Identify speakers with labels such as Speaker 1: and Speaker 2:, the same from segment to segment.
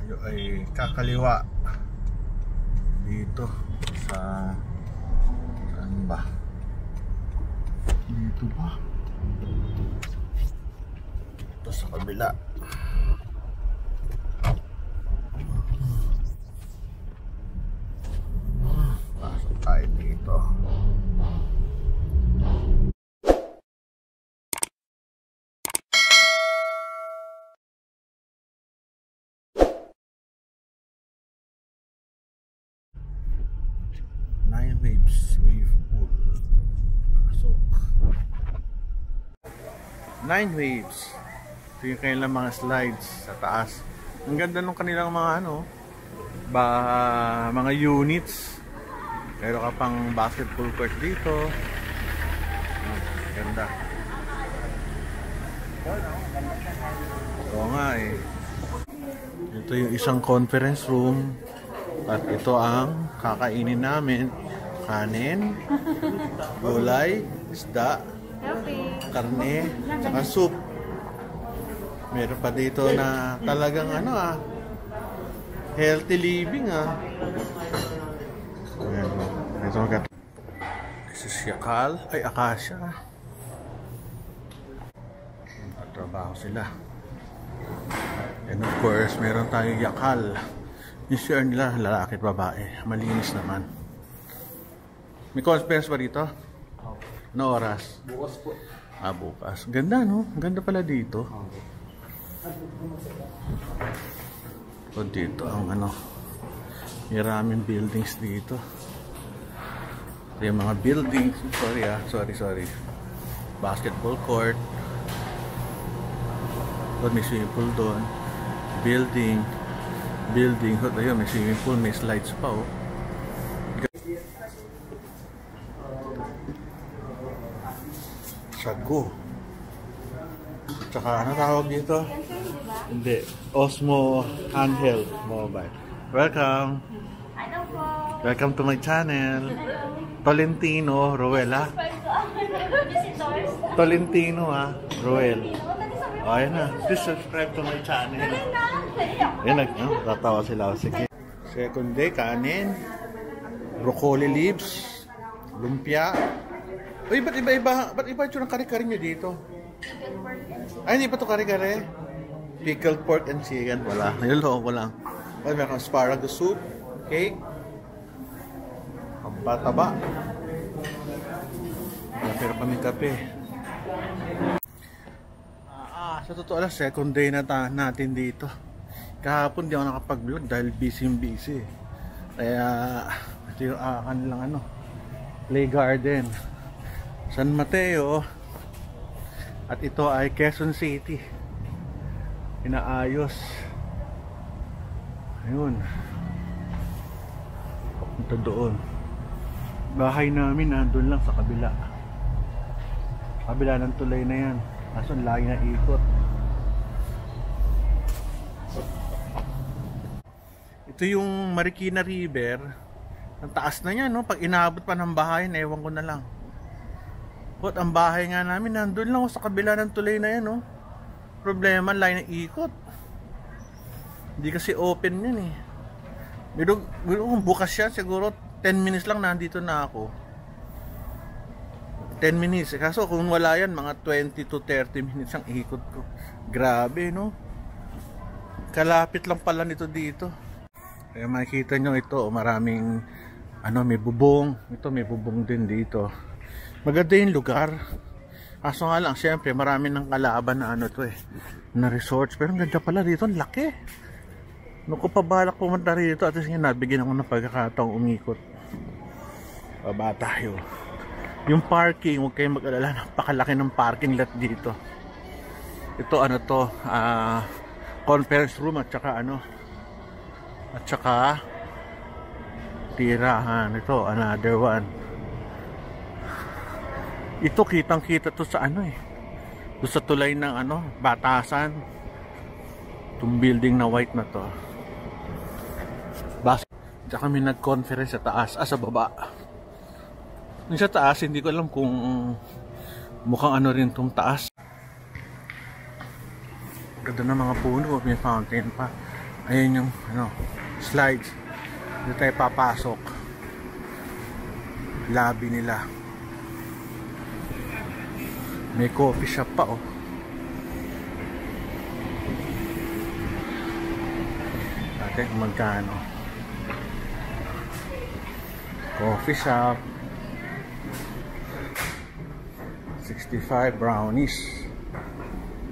Speaker 1: tayo ay kakaliwa dito sa saan ba? Dito ba? Ito sa kabila. Pasok tayo dito. Nine waves, wave pool. So, 9 waves. Ito yung kanilang mga slides sa taas. Ang ganda ng kanilang mga mga units. Meron ka pang basketball court dito. Ganda. Oo nga eh. Ito yung isang conference room. At ito ang kakainin namin. Kanin, gulay, isda, karne, saka soup. Meron pa dito na talagang healthy living Ito this is yakal, ay akasya. Trabaho sila. And of course, meron tayong yakal. Yung share nila, lalaki at babae. Malinis naman. May conference ba dito? Ano oras?
Speaker 2: Bukas po.
Speaker 1: Bukas. Ganda, no? Ganda pala dito. So, dito ang maraming buildings dito. Ito yung mga buildings. Sorry. Basketball court. Doon may swimming pool doon. Building. Ayun, may swimming pool, may slides pa Sago. Tsaka ano tawag dito? Hindi. Osmo handheld mobile. Welcome. Welcome to my channel. Tolentino Roel Tolentino Roel. Ayan na. Please subscribe to my channel. Ayan tatawa sila. Sige. Second day, kanin, broccoli leaves, lumpia. Uy, ba't iba yung kare-kare nyo dito? Ay, hindi pa ito kare-kare. Pickled pork and chicken. Wala. Niloloko ko lang. Ay, meron asparagus soup, cake, taba. Pero kaming kape. Sa totoo lang, second day na natin dito. Kahapon di ako nakapag-vlog dahil busy. Kaya ito yung kanilang play garden. San Mateo. At ito ay Quezon City. Inaayos. Ayun. Punta doon. Bahay namin nandun lang sa kabila. Kabila ng tulay na yan. Kaso lagi na ikot. Ito yung Marikina River. Ang taas na yan, no? Pag inaabot pa ng bahay, ewan ko na lang. But ang bahay nga namin nandun lang sa kabila ng tulay na yan, no? Problema, lagi na ikot. Hindi kasi open yan eh. Pero kung bukas yan, siguro 10 minutes lang nandito na ako. 10 minutes. Kaso kung wala yan, mga 20 to 30 minutes ang ikot ko. Grabe, no? Kalapit lang pala nito dito. Kaya makikita nyo ito, maraming may bubong. Ito may bubong din dito. Maganda yung lugar. Kaso nga lang, syempre marami ng kalaban na na resorts. Pero ang ganda pala dito, ang laki. Nung ko pa balak pumunta rito, at least nabigyan ako ng pagkakataong umikot. Baba tayo. Yung parking, huwag kayong mag-alala, napakalaki ng parking lot dito. Ito conference room at saka tirahan. Ito another one. Ito kitang kita to sa doon sa tulay ng Batasan. Itong building na white na to. Diyan kami nag-conference sa taas, sa baba. Yung sa taas, hindi ko alam kung mukhang rin itong taas. Ganda ng mga puno, may fountain pa. Ayun yung ano, slides. Dito tayo papasok. Lobby nila. May coffee shop pa oh. Ate, magkano? Coffee shop. 65 brownies.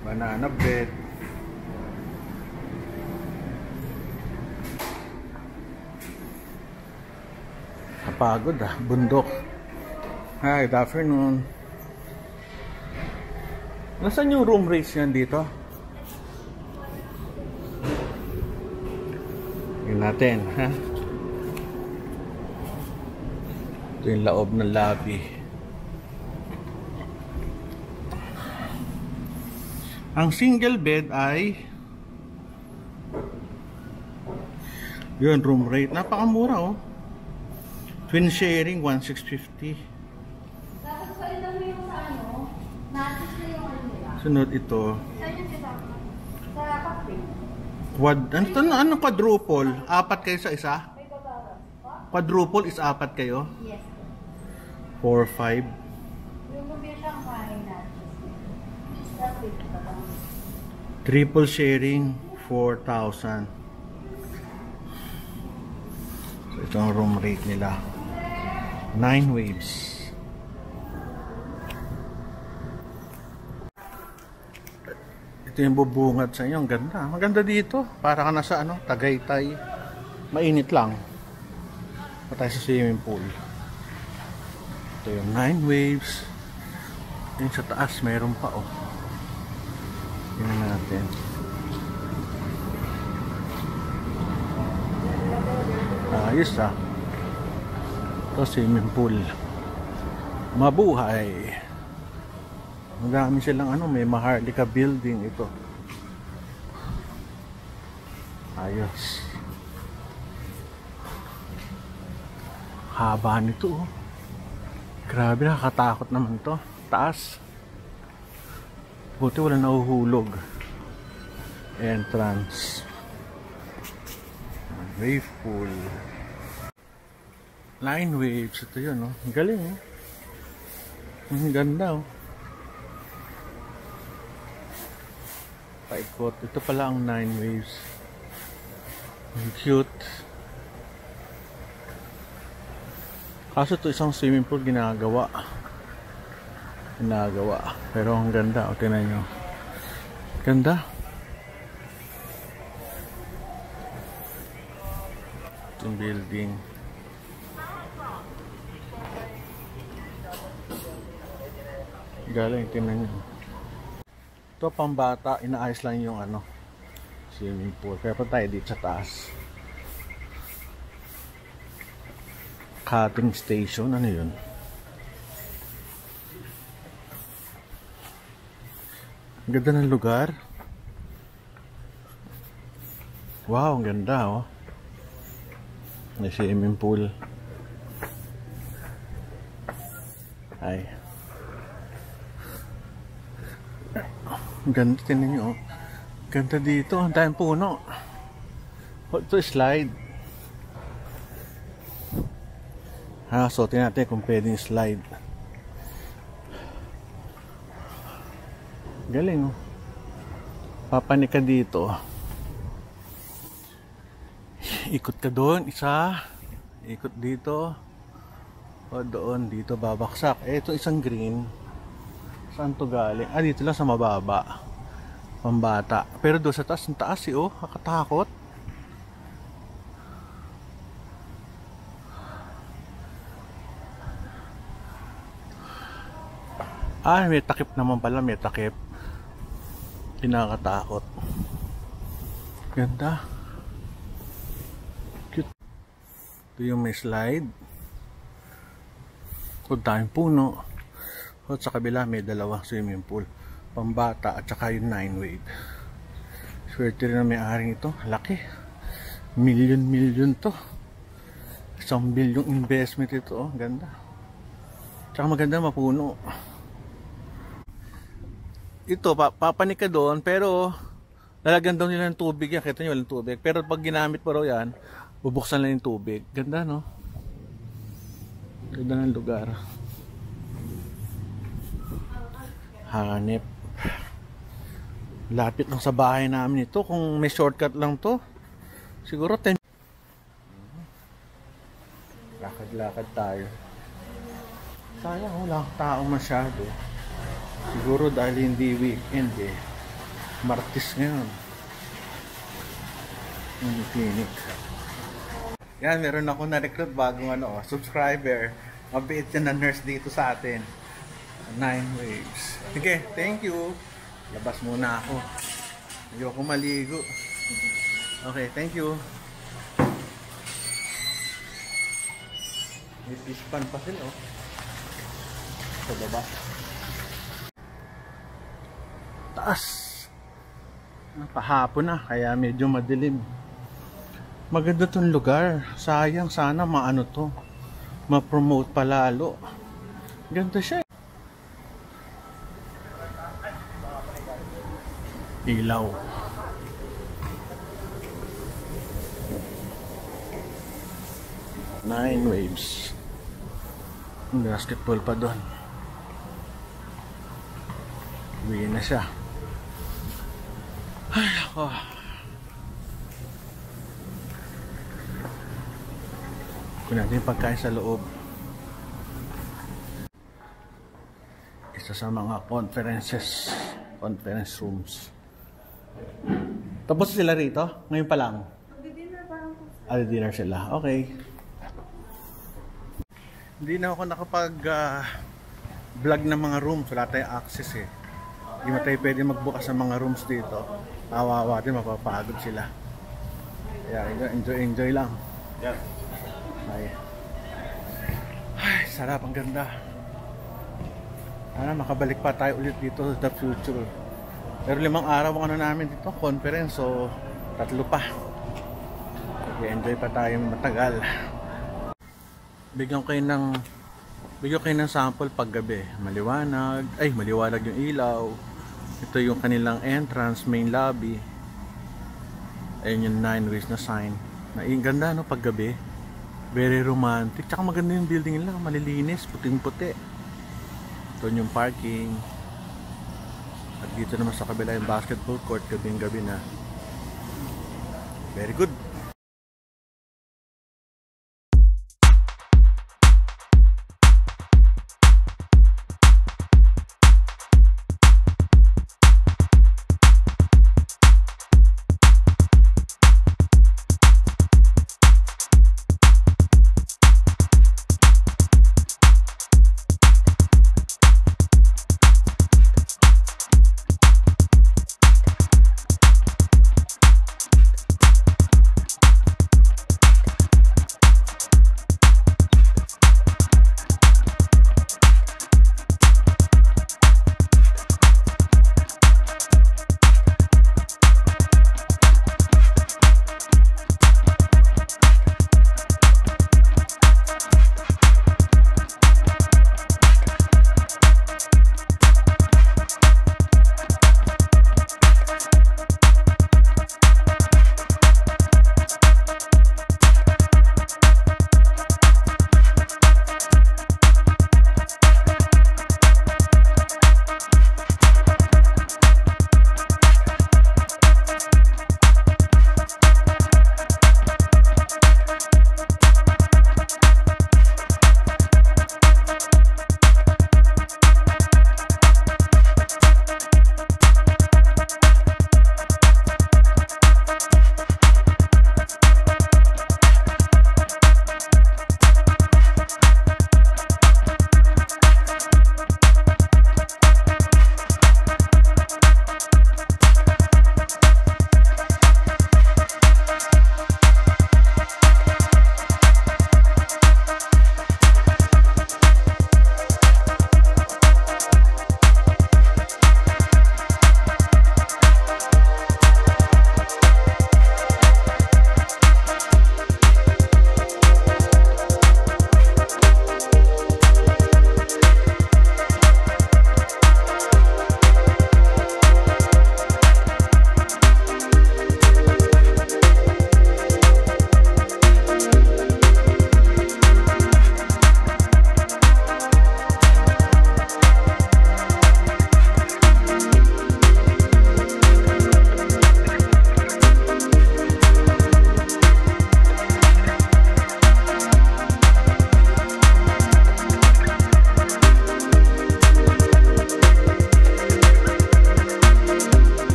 Speaker 1: Banana bread. Napagod ah, bundok. Hi, good afternoon. Nasaan yung room rates yan dito? Yun natin, ha? Ito yung laob ng lobby. Ang single bed ay yun, room rate. Napakamura oh. Twin sharing, 1,650.
Speaker 2: Dapat palitan mo yung sa ano, natis na yung ano nila.
Speaker 1: Sunod ito.
Speaker 2: Saan yung kasama? Sa cockpit.
Speaker 1: Ano quadruple? Apat kayo sa isa?
Speaker 2: May babawas pa?
Speaker 1: Quadruple is apat kayo?
Speaker 2: Yes.
Speaker 1: 4, 5.
Speaker 2: Yung bumisang kain natin. Sa cockpit pa ba?
Speaker 1: Triple sharing, 4,000. So ito ang room rate nila. 9 waves. Ito yung bubungad sa inyo. Ang ganda. Maganda dito. Para ka nasa ano, Tagaytay. Mainit lang. Pa tayo sa swimming pool. Ito yung 9 waves. Yung sa taas mayroon pa oh. Tingnan natin. Ayos ah. Ito swimming pool. Mabuhay. Marami silang ano, may Maharlika building ito. Ayos. Haba nito oh. Grabe, nakakatakot naman to. Taas. Buti wala nahuhulog. Entrance. Wave pool. Line waves. Ito yun, no? Ang galing, oh. Ang ganda, oh. Paikot. Ito pala ang 9 waves. Ang cute. Kaso ito isang swimming pool ginagawa. Pero ang ganda, o tingnan nyo. Ganda. Itong building. Galing, tingnan nyo. Ito pambata, inaayos lang yung ano, swimming pool. Kaya pa tayo dito sa taas. Cutting station, ano yun? Ang ganda ng lugar. Wow, ang ganda oh. May swimming pool. Ay. Ang ganda, tinan nyo oh. Ganda dito, ang daming puno. Ito slide. So tingnan natin kung pwedeng slide. Galing oh. Papanik ka dito. Ikot ka doon, isa. Ikot dito. O doon, dito babaksak. Ito isang green. Saan to galing? Dito lang sa mababa. Pambata. Pero doon sa taas, ang taas eh oh. Kakatakot. May takip naman pala, may takip. Pinakatakot. Ganda. Cute. Ito yung may slide. Kung tayong puno. At sa kabila may dalawang swimming pool. Pambata at saka yung 9 wave. Swerte rin na may-aring ito. Laki. Million to. 1 bilyong investment ito. Oh, ganda. Tsaka maganda mapuno. Ito, papanik ka doon, pero lalagyan daw nila ng tubig yan. Kita nyo walang tubig. Pero pag ginamit po raw yan, bubuksan lang yung tubig. Ganda, no? Ganda ng lugar. Hanep. Lapit lang sa bahay namin ito. Kung may shortcut lang to, siguro 10. Lakad-lakad tayo. Sayang, wala tao masyado. Siguro dahil hindi weekend eh. Martes ngayon. Yung clinic. Yan, meron ako na-recruit bagong subscriber. Mabait yan na nurse dito sa atin. 9 Waves. Sige, thank you. Labas muna ako. Ayoko maligo. Okay, thank you. May fish pan pa sila, oh. Sa baba. Taas. Pahapon na, kaya medyo madilim. Maganda tong lugar. Sayang, sana maano to. Ma-promote palalo. Ganda siya. Ilaw. Nine Waves. Basketball pa doon. Uwi na siya. Ay, ako. Kunin natin yung pagkain sa loob. Isa sa mga conference rooms. Tapos sila rito? Ngayon pa lang?
Speaker 2: Mag-dinner pa lang po.
Speaker 1: Dinner sila. Okay. Hindi na ako nakapag vlog ng mga rooms. Wala tayong access eh. Hindi mo tayo pwede magbukas ng mga rooms dito. Awawa din, mapapagod sila. Kaya enjoy lang. Yeah. Ay, sarap, ang ganda. Sana makabalik pa tayo ulit dito sa the future. Pero 5 araw ang namin dito, conference, so 3 pa. Enjoy pa tayo matagal. Bigyan kayo ng sample pag gabi. Maliwanag yung ilaw. Ito yung kanilang entrance, main lobby. Ayun yung 9 Waves na sign. Ganda, no, pag gabi. Very romantic. Tsaka maganda yung building nila, malilinis, puting-puti. Ito yung parking. At dito naman sa kabila yung basketball court, gabing-gabi na. Very good.